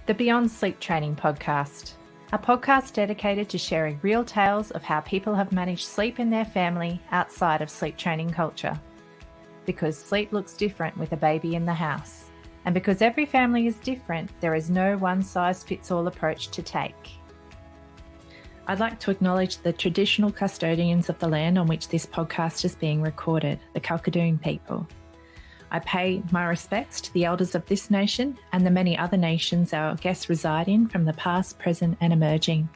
the Beyond Sleep Training podcast, a podcast dedicated to sharing real tales of how people have managed sleep in their family outside of sleep training culture. Because sleep looks different with a baby in the house. And because every family is different, there is no one-size-fits-all approach to take. I'd like to acknowledge the traditional custodians of the land on which this podcast is being recorded, the Kalkadoon people. I pay my respects to the elders of this nation and the many other nations our guests reside in from the past, present and emerging.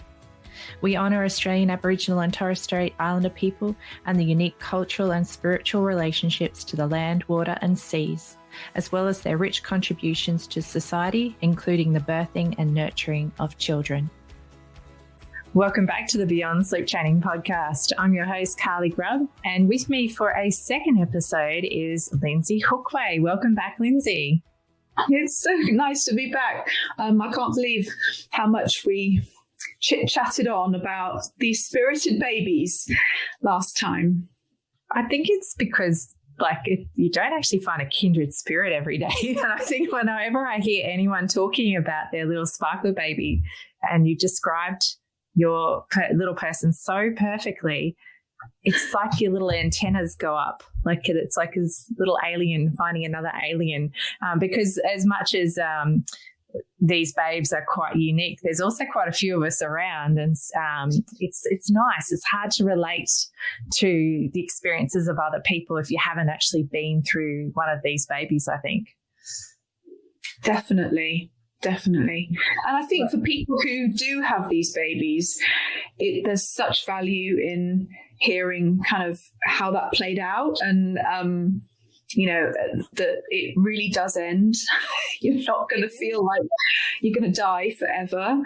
We honour Australian Aboriginal and Torres Strait Islander people and the unique cultural and spiritual relationships to the land, water and seas, as well as their rich contributions to society, including the birthing and nurturing of children. Welcome back to the Beyond Sleep Training podcast. I'm your host, Carly Grubb, and with me for a second episode is Lyndsey Hookway. Welcome back, Lyndsey. It's so nice to be back. I can't believe how much we chit-chatted on about these spirited babies last time. I think it's because you don't actually find a kindred spirit every day. And I think whenever I hear anyone talking about their little sparkler baby, and you described your little person so perfectly, it's like your little antennas go up. It's like this little alien finding another alien. Because as much as these babes are quite unique, there's also quite a few of us around, and it's nice. It's hard to relate to the experiences of other people if you haven't actually been through one of these babies, I think. Definitely. And I think for people who do have these babies, there's such value in hearing kind of how that played out, and that it really does end. You're not going to feel like you're going to die forever.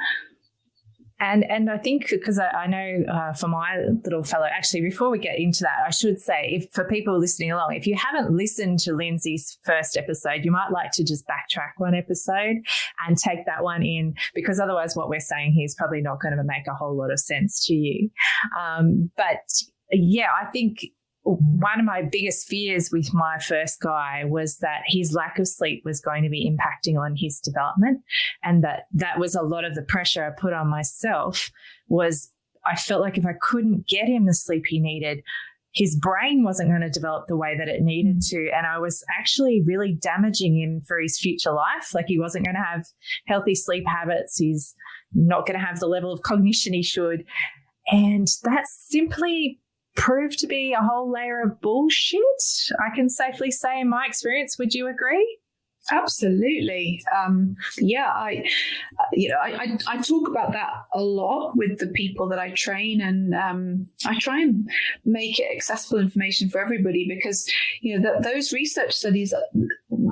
And I think, because I know for my little fellow, actually, before we get into that, I should say, for people listening along, if you haven't listened to Lyndsey's first episode, you might like to just backtrack one episode and take that one in, because otherwise what we're saying here is probably not going to make a whole lot of sense to you. But yeah, I think one of my biggest fears with my first guy was that his lack of sleep was going to be impacting on his development, and that was a lot of the pressure I put on myself. Was I felt like if I couldn't get him the sleep he needed, his brain wasn't going to develop the way that it needed to, and I was actually really damaging him for his future life. Like, he wasn't going to have healthy sleep habits. He's not going to have the level of cognition he should, and that simply proved to be a whole layer of bullshit, I can safely say, in my experience. Would you agree? Absolutely. I talk about that a lot with the people that I train, and I try and make it accessible information for everybody, because those research studies,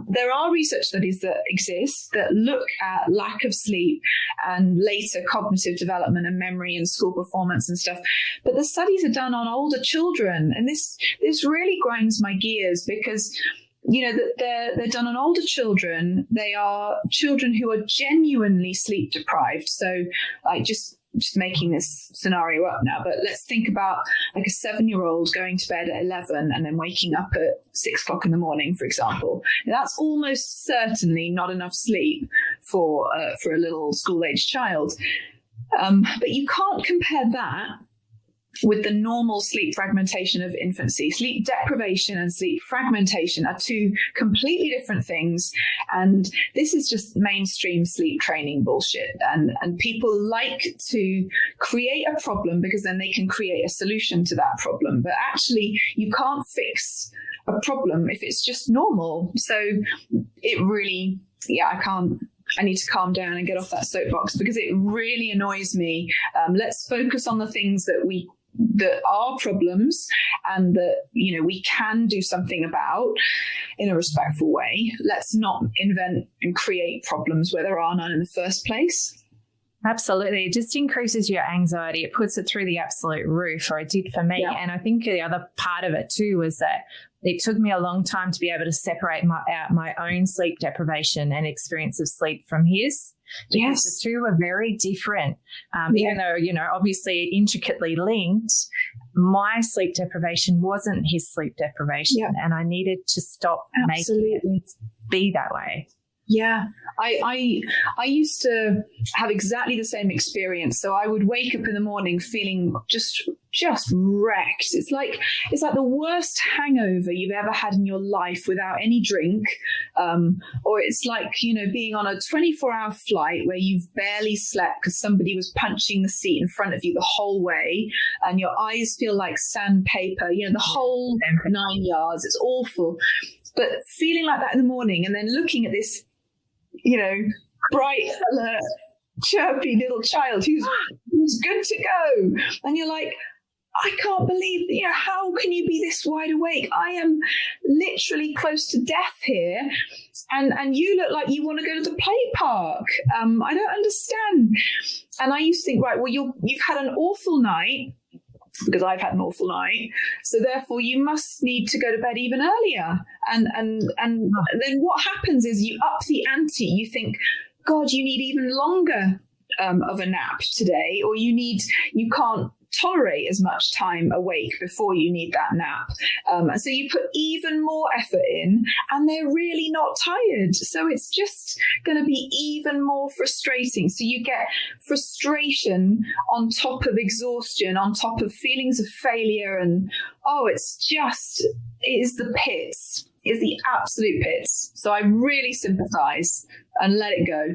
there are research studies that exist that look at lack of sleep and later cognitive development and memory and school performance and stuff. But the studies are done on older children, and this really grinds my gears, because they're done on older children. They are children who are genuinely sleep deprived. So just making this scenario up now, but let's think about like a 7-year-old going to bed at 11 and then waking up at 6 o'clock in the morning, for example. Now, that's almost certainly not enough sleep for a little school-age child. But you can't compare that with the normal sleep fragmentation of infancy. Sleep deprivation and sleep fragmentation are two completely different things. And this is just mainstream sleep training bullshit. And people like to create a problem because then they can create a solution to that problem. But actually, you can't fix a problem if it's just normal. So it really, I need to calm down and get off that soapbox, because it really annoys me. Let's focus on the things that are problems and that we can do something about in a respectful way. Let's not invent and create problems where there are none in the first place. Absolutely. It just increases your anxiety. It puts it through the absolute roof, or it did for me. Yeah. And I think the other part of it too was that it took me a long time to be able to separate out my own sleep deprivation and experience of sleep from his. Because the two are very different. Even though, obviously intricately linked, my sleep deprivation wasn't his sleep deprivation, and I needed to stop making it be that way. Yeah, I used to have exactly the same experience. So I would wake up in the morning feeling just wrecked. It's like the worst hangover you've ever had in your life without any drink, or it's like, being on a 24-hour flight where you've barely slept because somebody was punching the seat in front of you the whole way, and your eyes feel like sandpaper. The whole 9 yards. It's awful. But feeling like that in the morning, and then looking at this, bright, alert, chirpy little child who's good to go. And you're like, I can't believe, how can you be this wide awake? I am literally close to death here. And you look like you want to go to the play park. I don't understand. And I used to think, right, well, you've had an awful night, because I've had an awful night. So therefore you must need to go to bed even earlier. And then what happens is you up the ante. You think, God, you need even longer of a nap today, or you can't tolerate as much time awake before you need that nap. And so you put even more effort in, and they're really not tired. So it's just going to be even more frustrating. So you get frustration on top of exhaustion, on top of feelings of failure. And it is the pits. It's the absolute pits. So I really sympathize and let it go.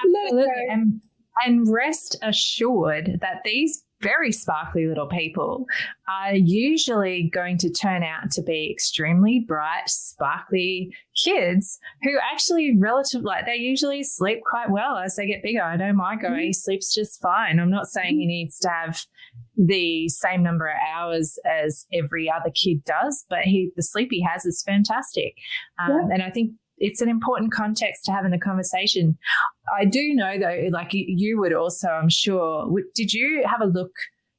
Absolutely. And rest assured that these very sparkly little people are usually going to turn out to be extremely bright, sparkly kids who actually they usually sleep quite well as they get bigger. I know my guy, he sleeps just fine. I'm not saying he needs to have the same number of hours as every other kid does, but the sleep he has is fantastic. And I think it's an important context to have in the conversation. I do know, though, like you would also, I'm sure, did you have a look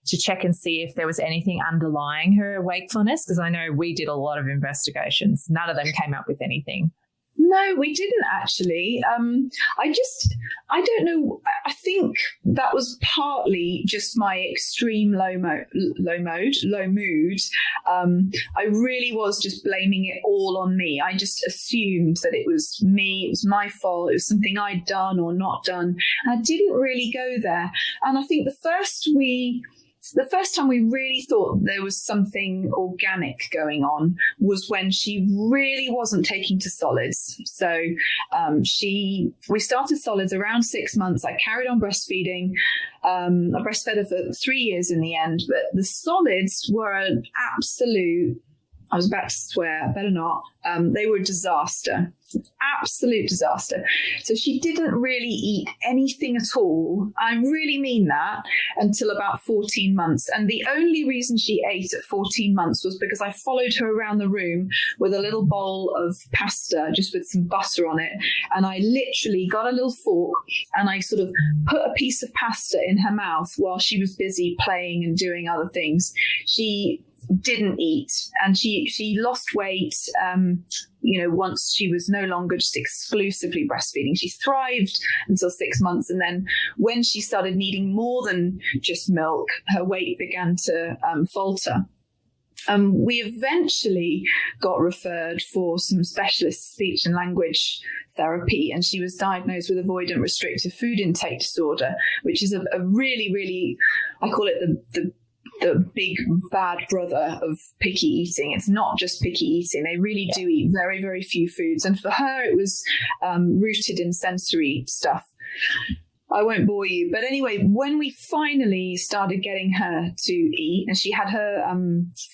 to check and see if there was anything underlying her wakefulness? Because I know we did a lot of investigations. None of them came up with anything. No, we didn't actually. I don't know. I think that was partly just my extreme low mood. I really was just blaming it all on me. I just assumed that it was me. It was my fault. It was something I'd done or not done. And I didn't really go there. And I think the first time we really thought there was something organic going on was when she really wasn't taking to solids. So we started solids around 6 months. I carried on breastfeeding. I breastfed her for 3 years in the end, but the solids were an absolute, I was about to swear, better not. They were a disaster, absolute disaster. So she didn't really eat anything at all. I really mean that, until about 14 months. And the only reason she ate at 14 months was because I followed her around the room with a little bowl of pasta, just with some butter on it. And I literally got a little fork and I sort of put a piece of pasta in her mouth while she was busy playing and doing other things. She didn't eat, and she lost weight once she was no longer just exclusively breastfeeding. She thrived until 6 months, and then when she started needing more than just milk, her weight began to falter. We eventually got referred for some specialist speech and language therapy, and she was diagnosed with avoidant restrictive food intake disorder, which is a really, really, I call it the big bad brother of picky eating. It's not just picky eating. They really do eat very, very few foods. And for her, it was rooted in sensory stuff. I won't bore you. But anyway, when we finally started getting her to eat, and she had her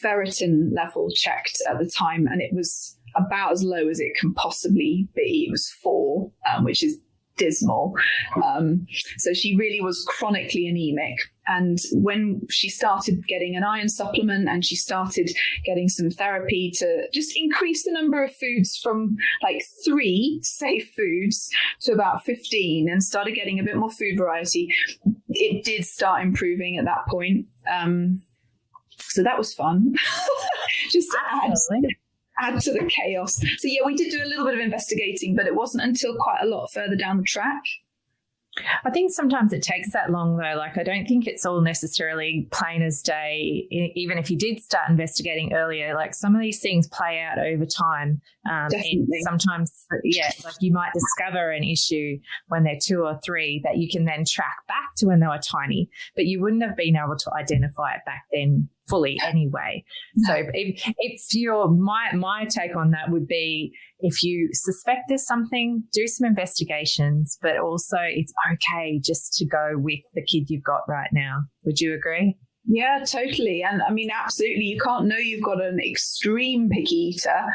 ferritin level checked at the time, and it was about as low as it can possibly be. It was 4, which is dismal. So she really was chronically anemic. And when she started getting an iron supplement and she started getting some therapy to just increase the number of foods from like 3 safe foods to about 15 and started getting a bit more food variety, it did start improving at that point. So that was fun. Just to add to the chaos. So yeah, we did do a little bit of investigating, but it wasn't until quite a lot further down the track. I think sometimes it takes that long, though. Like, I don't think it's all necessarily plain as day, even if you did start investigating earlier. Like, some of these things play out over time. Definitely. Sometimes, like you might discover an issue when they're 2 or 3 that you can then track back to when they were tiny, but you wouldn't have been able to identify it back then fully anyway. So my take on that would be, if you suspect there's something, do some investigations, but also it's okay just to go with the kid you've got right now. Would you agree? Yeah, totally. And I mean, absolutely. You can't know you've got an extreme picky eater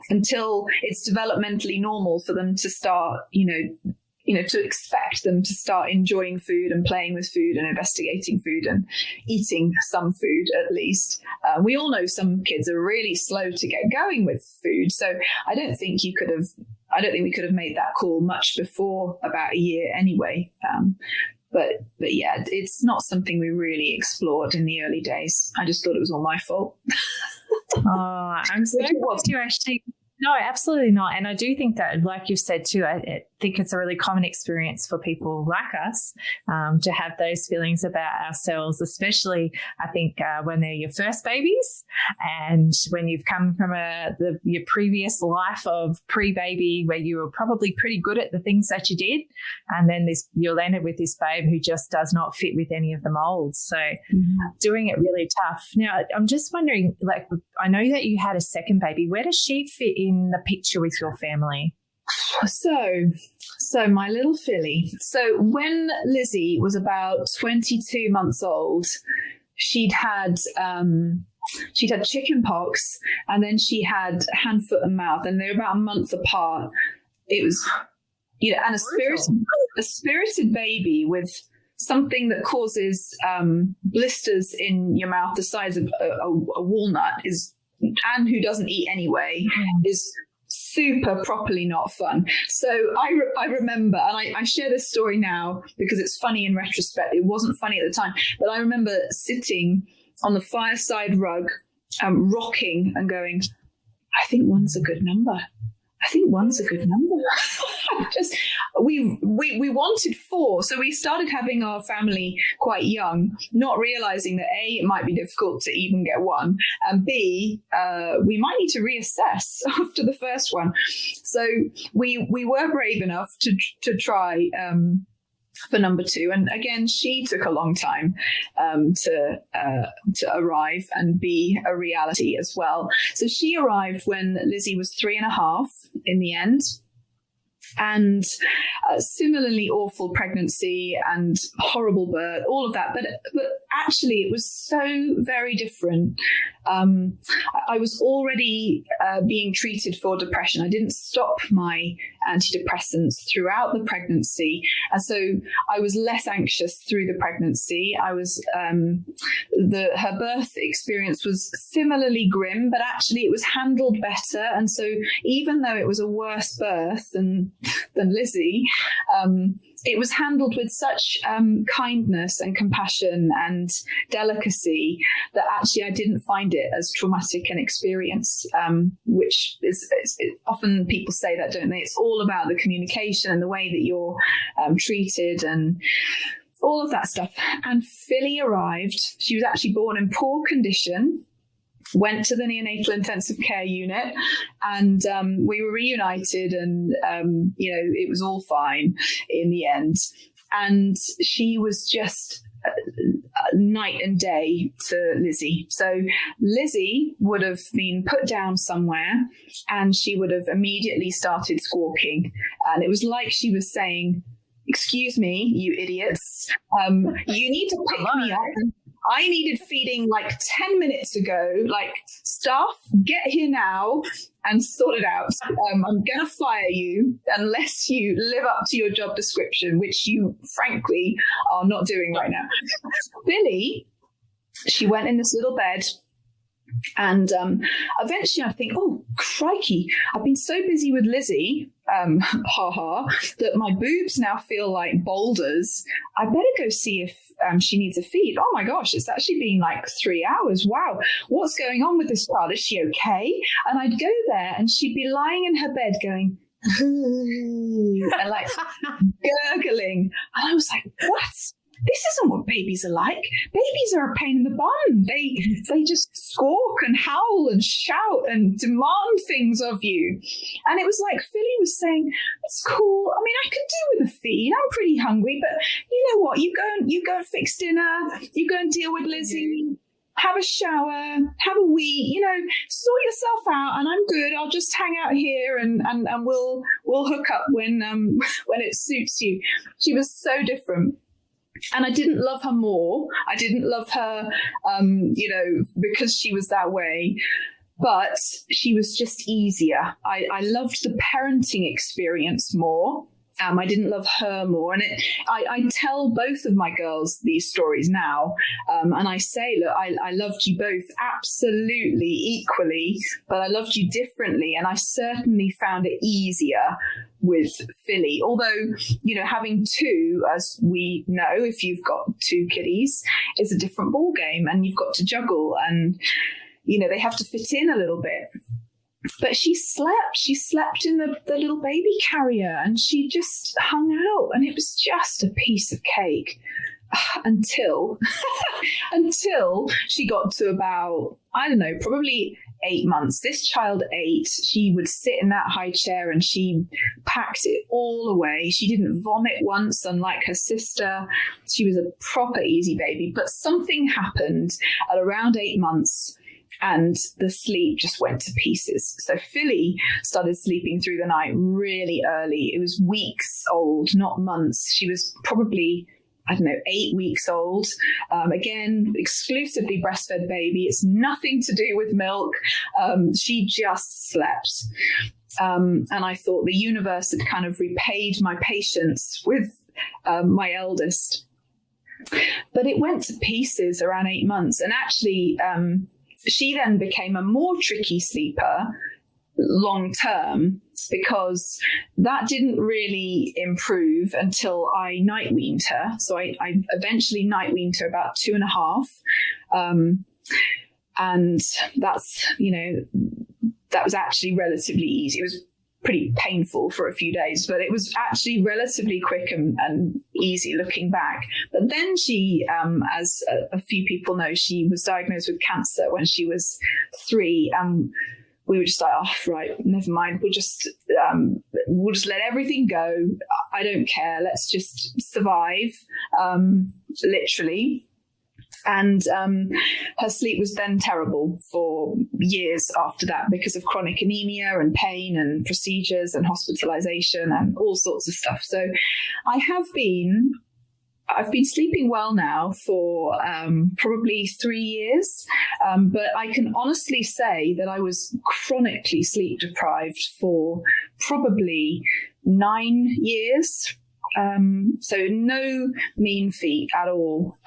until it's developmentally normal for them to start, to expect them to start enjoying food and playing with food and investigating food and eating some food at least. We all know some kids are really slow to get going with food. So I don't think we could have made that call much before about a year anyway. But yeah, it's not something we really explored in the early days. I just thought it was all my fault. Oh, I'm so glad you actually. No, absolutely not. And I do think that, like you've said too, I think it's a really common experience for people like us to have those feelings about ourselves, especially I think when they're your first babies and when you've come from your previous life of pre-baby where you were probably pretty good at the things that you did, and then you're landed with this babe who just does not fit with any of the molds. So doing it really tough. Now, I'm just wondering, like, I know that you had a second baby. Where does she fit in the picture with your family? So my little filly. So when Lizzie was about 22 months old, she'd had chicken pox, and then she had hand, foot, and mouth, and they were about a month apart. It was, and a spirited baby with something that causes blisters in your mouth the size of a walnut and who doesn't eat anyway, is super properly not fun. So I remember, and I share this story now because it's funny in retrospect. It wasn't funny at the time, but I remember sitting on the fireside rug, rocking and going, I think one's a good number. Just we wanted 4, so we started having our family quite young, not realizing that A, it might be difficult to even get 1, and B, we might need to reassess after the first one. So we were brave enough to try for number 2, and again she took a long time to arrive and be a reality as well. So she arrived when Lizzie was 3.5 in the end, and similarly awful pregnancy and horrible birth, all of that. But actually it was so very different. I was already being treated for depression. I didn't stop my antidepressants throughout the pregnancy. And so I was less anxious through the pregnancy. I was, her birth experience was similarly grim, but actually it was handled better. And so even though it was a worse birth than Lizzie, it was handled with such kindness and compassion and delicacy that actually I didn't find it as traumatic an experience, which is often people say that, don't they? It's all about the communication and the way that you're treated and all of that stuff. And Philly arrived. She was actually born in poor condition, went to the neonatal intensive care unit, and we were reunited, and it was all fine in the end. And she was just night and day to Lizzie. So Lizzie would have been put down somewhere and she would have immediately started squawking, and it was like she was saying, excuse me, you idiots, you need to pick me up. I needed feeding like 10 minutes ago. Like, staff, get here now and sort it out. I'm going to fire you unless you live up to your job description, which you frankly are not doing right now. Billy, she went in this little bed. And eventually I think, oh, crikey, I've been so busy with Lizzie, that my boobs now feel like boulders. I better go see if she needs a feed. Oh my gosh, it's actually been like 3 hours. Wow, what's going on with this child? Is she okay? And I'd go there and she'd be lying in her bed going, and like gurgling. And I was like, what? This isn't what babies are like. Babies are a pain in the bum. They just squawk and howl and shout and demand things of you. And it was like Philly was saying, it's cool. I mean, I could do with a feed. I'm pretty hungry, but you know what? You go and fix dinner. You go and deal with Lizzie. Have a shower, have a wee, sort yourself out, and I'm good. I'll just hang out here and we'll hook up when it suits you. She was so different. And I didn't love her more. I didn't love her, because she was that way. But she was just easier. I loved the parenting experience more. I didn't love her more. And I tell both of my girls these stories now. And I say, look, I loved you both absolutely equally, but I loved you differently. And I certainly found it easier with Philly. Although, having two, as we know, if you've got two kiddies, is a different ball game, and you've got to juggle, and, they have to fit in a little bit. But she slept in the little baby carrier, and she just hung out, and it was just a piece of cake until she got to about, I don't know, probably 8 months. This child ate. She would sit in that high chair and she packed it all away. She didn't vomit once, unlike her sister. She was a proper easy baby. But something happened at around 8 months, and the sleep just went to pieces. So Philly started sleeping through the night really early. It was weeks old, not months. She was probably, 8 weeks old. Again, exclusively breastfed baby. It's nothing to do with milk. She just slept. And I thought the universe had kind of repaid my patience with my eldest. But it went to pieces around 8 months. And actually, she then became a more tricky sleeper long term, because that didn't really improve until I night weaned her. So I eventually night weaned her about 2.5. And that's, that was actually relatively easy. It was pretty painful for a few days, but it was actually relatively quick and easy looking back. But then she, as a few people know, she was diagnosed with cancer when she was 3. And we were just like, oh, right, never mind. We'll just let everything go. I don't care. Let's just survive, literally. And her sleep was then terrible for years after that because of chronic anemia and pain and procedures and hospitalization and all sorts of stuff. So I've been sleeping well now for probably 3 years, but I can honestly say that I was chronically sleep deprived for probably 9 years. So no mean feat at all.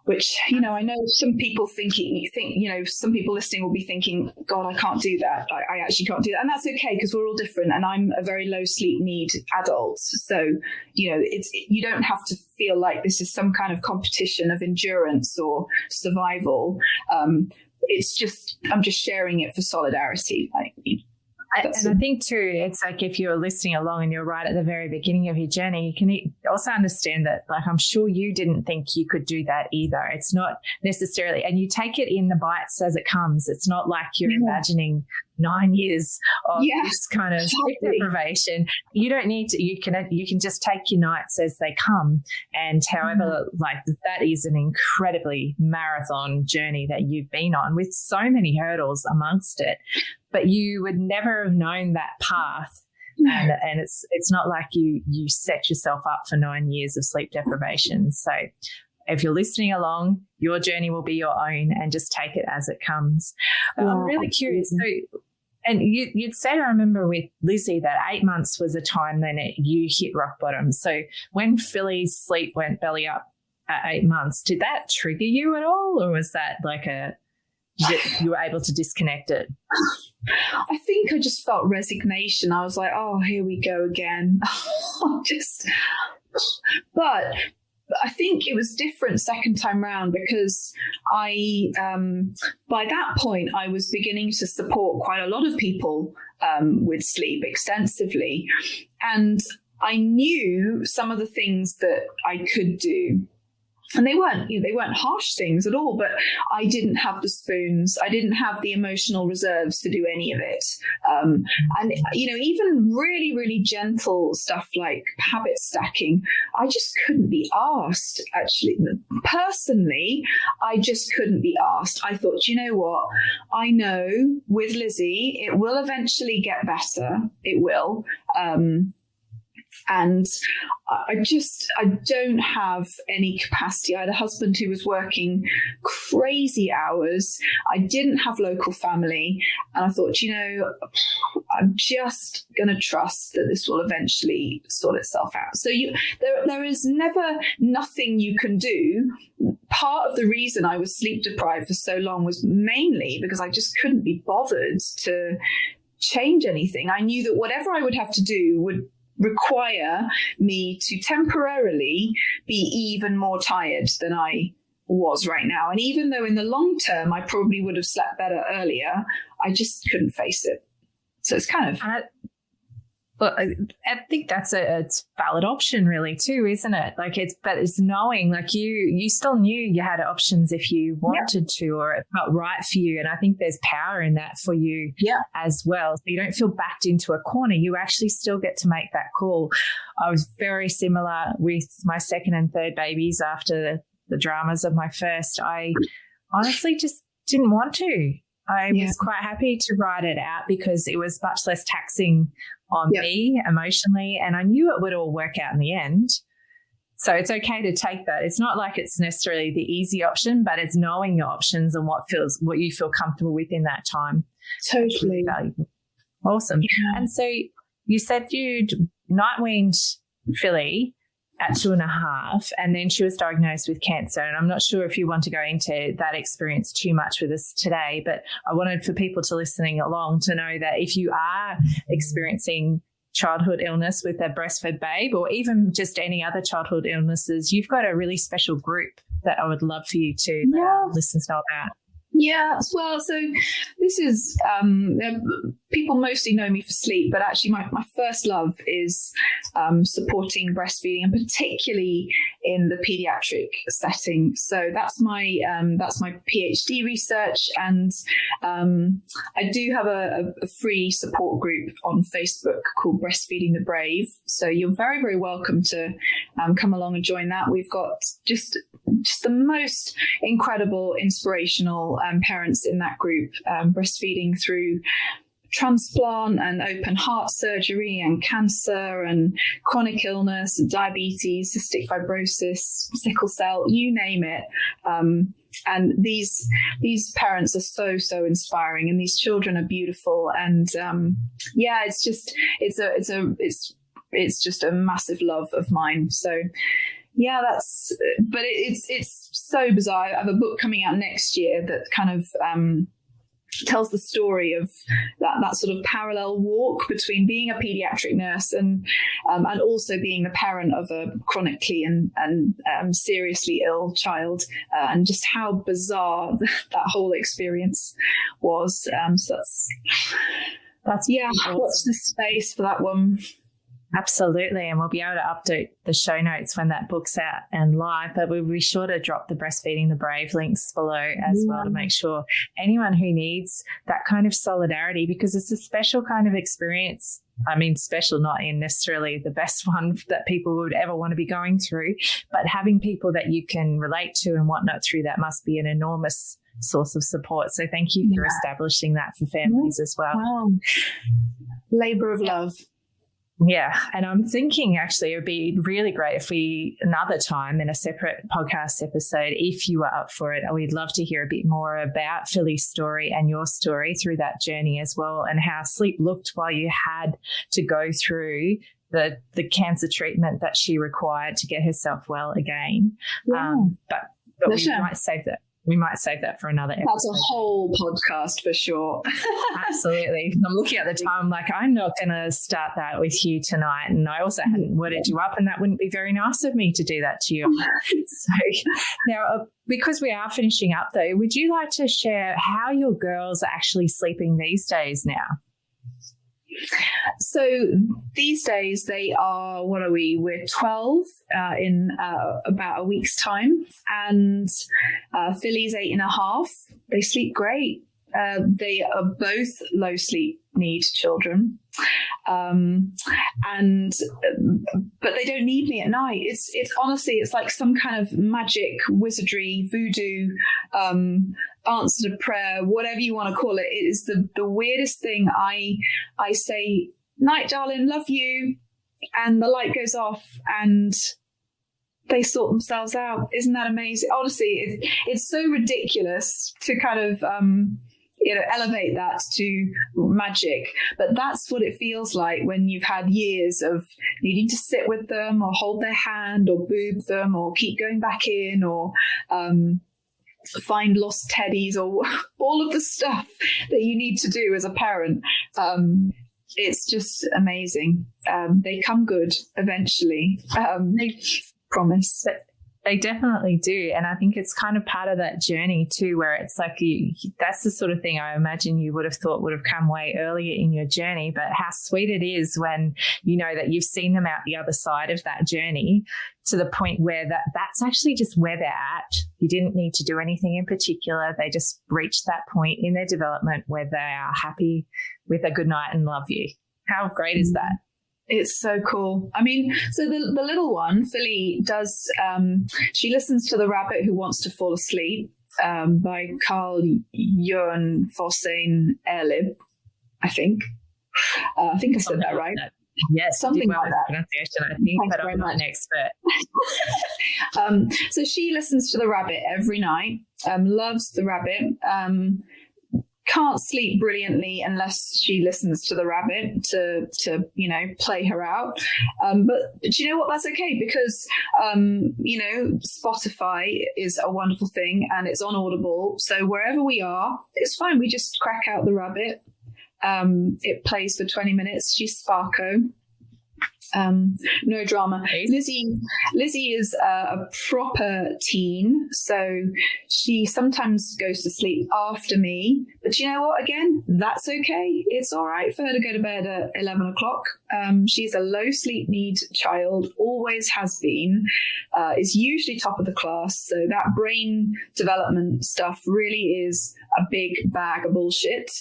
Which, I know some people some people listening will be thinking, God, I can't do that. I actually can't do that. And that's okay, because we're all different. And I'm a very low sleep need adult. So, you don't have to feel like this is some kind of competition of endurance or survival. It's just, I'm just sharing it for solidarity. And I think too, it's like if you're listening along and you're right at the very beginning of your journey, you can also understand that, like, I'm sure you didn't think you could do that either. It's not necessarily, and you take it in the bites as it comes. It's not like you're imagining 9 years of this kind of sleep deprivation. You don't need to, you can just take your nights as they come. And however, like, that is an incredibly marathon journey that you've been on with so many hurdles amongst it. But you would never have known that path, and it's not like you set yourself up for 9 years of sleep deprivation. So if you're listening along, your journey will be your own, and just take it as it comes. I'm really curious. So, and you'd said, I remember with Lizzie, that 8 months was a time then you hit rock bottom. So when Philly's sleep went belly up at 8 months, did that trigger you at all, or was that like you were able to disconnect it? I think I just felt resignation. I was like, oh, here we go again. But I think it was different second time round, because I, by that point, I was beginning to support quite a lot of people with sleep extensively. And I knew some of the things that I could do. And they weren't harsh things at all, but I didn't have the spoons. I didn't have the emotional reserves to do any of it. And, even really, really gentle stuff like habit stacking, I just couldn't be asked, actually. Personally, I just couldn't be asked. I thought, you know what? I know with Lizzie, it will eventually get better. It will. And I don't have any capacity. I had a husband who was working crazy hours. I didn't have local family. And I thought, I'm just going to trust that this will eventually sort itself out. So there is never nothing you can do. Part of the reason I was sleep deprived for so long was mainly because I just couldn't be bothered to change anything. I knew that whatever I would have to do would require me to temporarily be even more tired than I was right now. And even though in the long term, I probably would have slept better earlier, I just couldn't face it. So it's kind of... Well, I think that's a valid option really too, isn't it? But it's knowing you still knew you had options if you wanted to, or it felt right for you. And I think there's power in that for you as well. So you don't feel backed into a corner. You actually still get to make that call. I was very similar with my second and third babies after the dramas of my first. I honestly just didn't want to. I was quite happy to ride it out because it was much less taxing on me emotionally, and I knew it would all work out in the end. So it's okay to take that. It's not like it's necessarily the easy option, but it's knowing your options and what you feel comfortable with in that time. Totally valuable. Awesome. Yeah. And so you said you'd night weaned Philly at 2.5, and then she was diagnosed with cancer. And I'm not sure if you want to go into that experience too much with us today, but I wanted for people to listening along to know that if you are experiencing childhood illness with a breastfed babe, or even just any other childhood illnesses, you've got a really special group that I would love for you to let our listeners know about. Yeah, well, so this is, people mostly know me for sleep, but actually my first love is supporting breastfeeding, and particularly in the pediatric setting. So that's my PhD research, and I do have a free support group on Facebook called Breastfeeding the Brave. So you're very, very welcome to come along and join that. We've got just the most incredible, inspirational parents in that group, breastfeeding through transplant and open heart surgery and cancer and chronic illness and diabetes, cystic fibrosis, sickle cell, you name it. And these parents are so inspiring, and these children are beautiful. And it's just a massive love of mine. So yeah, but it's so bizarre. I have a book coming out next year that kind of tells the story of that sort of parallel walk between being a pediatric nurse and also being the parent of a chronically and seriously ill child, and just how bizarre that whole experience was. So that's awesome. Watch the space for that one. Absolutely. And we'll be able to update the show notes when that book's out and live, but we'll be sure to drop the Breastfeeding the Brave links below as well to make sure anyone who needs that kind of solidarity, because it's a special kind of experience. I mean, special, not in necessarily the best one that people would ever want to be going through, but having people that you can relate to and whatnot through that must be an enormous source of support. So thank you for establishing that for families as well. Wow. Labor of love. Yeah. And I'm thinking actually it would be really great if we, another time in a separate podcast episode, if you are up for it, we'd love to hear a bit more about Philly's story and your story through that journey as well, and how sleep looked while you had to go through the cancer treatment that she required to get herself well again. Yeah. But we might save that. We might save that for another episode. That's a whole podcast for sure. Absolutely. I'm looking at the time like, I'm not going to start that with you tonight. And I also hadn't worded you up, and that wouldn't be very nice of me to do that to you. So now, because we are finishing up though, would you like to share how your girls are actually sleeping these days now? So these days they are, what are we? We're 12 in about a week's time, and Philly's 8.5. They sleep great. They are both low sleep need children, but they don't need me at night. It's honestly, it's like some kind of magic wizardry voodoo answer to prayer, whatever you want to call it. It is the weirdest thing. I say, night, darling, love you, and the light goes off and they sort themselves out. Isn't that amazing? Honestly, it's so ridiculous to kind of elevate that to magic, but that's what it feels like when you've had years of needing to sit with them or hold their hand or boob them or keep going back in or find lost teddies or all of the stuff that you need to do as a parent. It's just amazing. They come good eventually. They promise. They definitely do. And I think it's kind of part of that journey too, where it's like that's the sort of thing I imagine you would have thought would have come way earlier in your journey, but how sweet it is when you know that you've seen them out the other side of that journey to the point where that's actually just where they're at. You didn't need to do anything in particular. They just reached that point in their development where they are happy with a good night and love you. How great is that? It's so cool. I mean, so the little one, Philly, does, she listens to The Rabbit Who Wants to Fall Asleep by Carl Jørgen Forsain Erlib, I think. I think I said that right. Yes, something like that. Pronunciation, I think, but I'm not an expert. So she listens to The Rabbit every night, loves The Rabbit, can't sleep brilliantly unless she listens to The Rabbit to play her out. But you know what? That's okay because, Spotify is a wonderful thing and it's on Audible. So wherever we are, it's fine. We just crack out The Rabbit. It plays for 20 minutes. She's Sparko. No drama. Lizzie is a proper teen, so she sometimes goes to sleep after me. But you know what? Again, that's okay. It's all right for her to go to bed at 11 o'clock. She's a low sleep need child, always has been, is usually top of the class. So that brain development stuff really is a big bag of bullshit.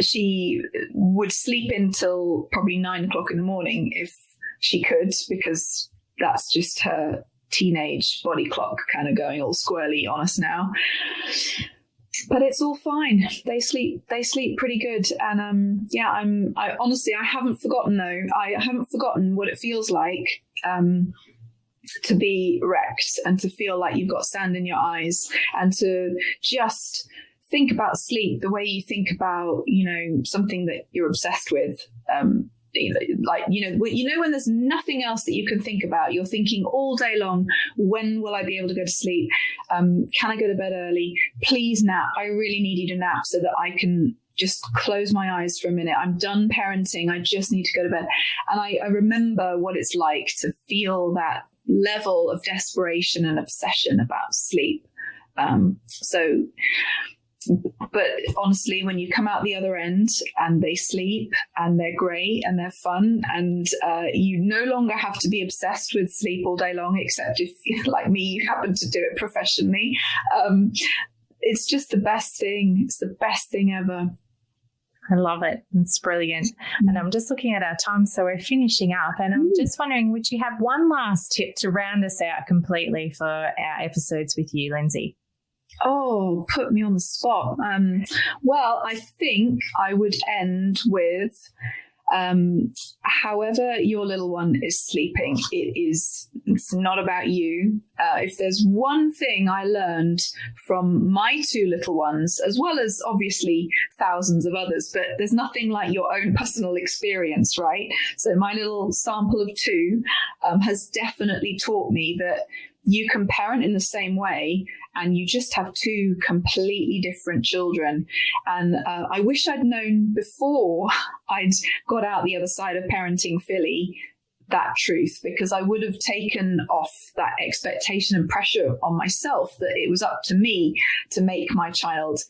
She would sleep until probably 9 o'clock in the morning if she could, because that's just her teenage body clock kind of going all squirrely on us now. But it's all fine. They sleep pretty good. And I honestly haven't forgotten though. I haven't forgotten what it feels like to be wrecked and to feel like you've got sand in your eyes and to just think about sleep the way you think about, something that you're obsessed with. When there's nothing else that you can think about, you're thinking all day long, when will I be able to go to sleep? Can I go to bed early? Please nap. I really need you to nap so that I can just close my eyes for a minute. I'm done parenting. I just need to go to bed. And I remember what it's like to feel that level of desperation and obsession about sleep. But honestly, when you come out the other end and they sleep and they're great and they're fun and you no longer have to be obsessed with sleep all day long, except if, like me, you happen to do it professionally. It's just the best thing. It's the best thing ever. I love it. It's brilliant. And I'm just looking at our time, so we're finishing up. And I'm just wondering, would you have one last tip to round us out completely for our episodes with you, Lyndsey? Oh, put me on the spot. Well, I think I would end with, however your little one is sleeping, it's not about you. If there's one thing I learned from my two little ones, as well as obviously thousands of others, but there's nothing like your own personal experience, right? So my little sample of two has definitely taught me that you can parent in the same way and you just have two completely different children. And I wish I'd known before I'd got out the other side of parenting Philly that truth, because I would have taken off that expectation and pressure on myself that it was up to me to make my child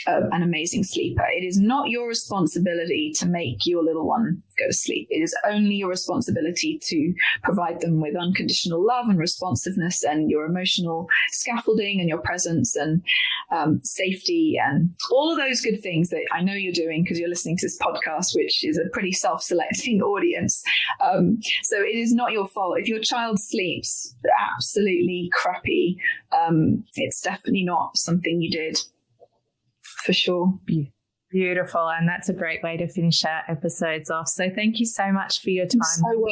an amazing sleeper. It is not your responsibility to make your little one go to sleep. It is only your responsibility to provide them with unconditional love and responsiveness and your emotional scaffolding and your presence and safety and all of those good things that I know you're doing because you're listening to this podcast, which is a pretty self-selecting audience. So it is not your fault. If your child sleeps absolutely crappy, it's definitely not something you did. For sure. Beautiful. And that's a great way to finish our episodes off. So thank you so much for your time.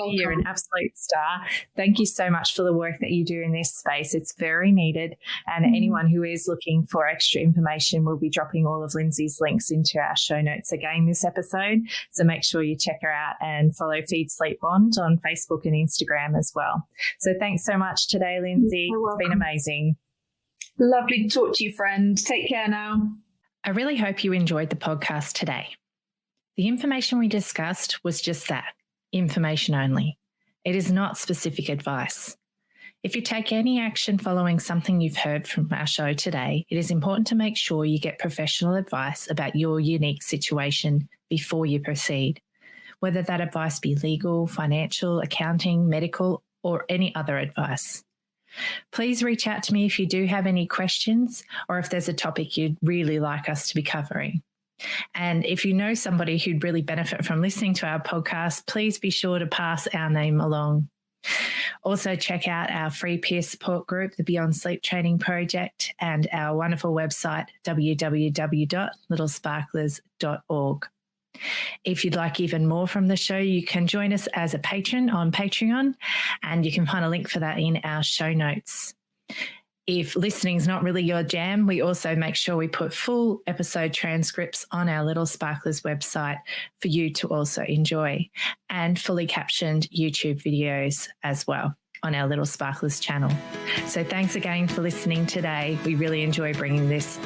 You're an absolute star. Thank you so much for the work that you do in this space. It's very needed. And anyone who is looking for extra information, we'll be dropping all of Lyndsey's links into our show notes again this episode. So make sure you check her out and follow Feed Sleep Bond on Facebook and Instagram as well. So thanks so much today, Lyndsey. It's been amazing. Lovely to talk to you, friend. Take care now. I really hope you enjoyed the podcast today. The information we discussed was just that, information only. It is not specific advice. If you take any action following something you've heard from our show today, it is important to make sure you get professional advice about your unique situation before you proceed, whether that advice be legal, financial, accounting, medical, or any other advice. Please reach out to me if you do have any questions or if there's a topic you'd really like us to be covering. And if you know somebody who'd really benefit from listening to our podcast, please be sure to pass our name along. Also, check out our free peer support group, the Beyond Sleep Training Project, and our wonderful website, www.littlesparklers.org. If you'd like even more from the show, you can join us as a patron on Patreon, and you can find a link for that in our show notes. If listening is not really your jam, we also make sure we put full episode transcripts on our Little Sparklers website for you to also enjoy, and fully captioned YouTube videos as well on our Little Sparklers channel. So thanks again for listening today. We really enjoy bringing this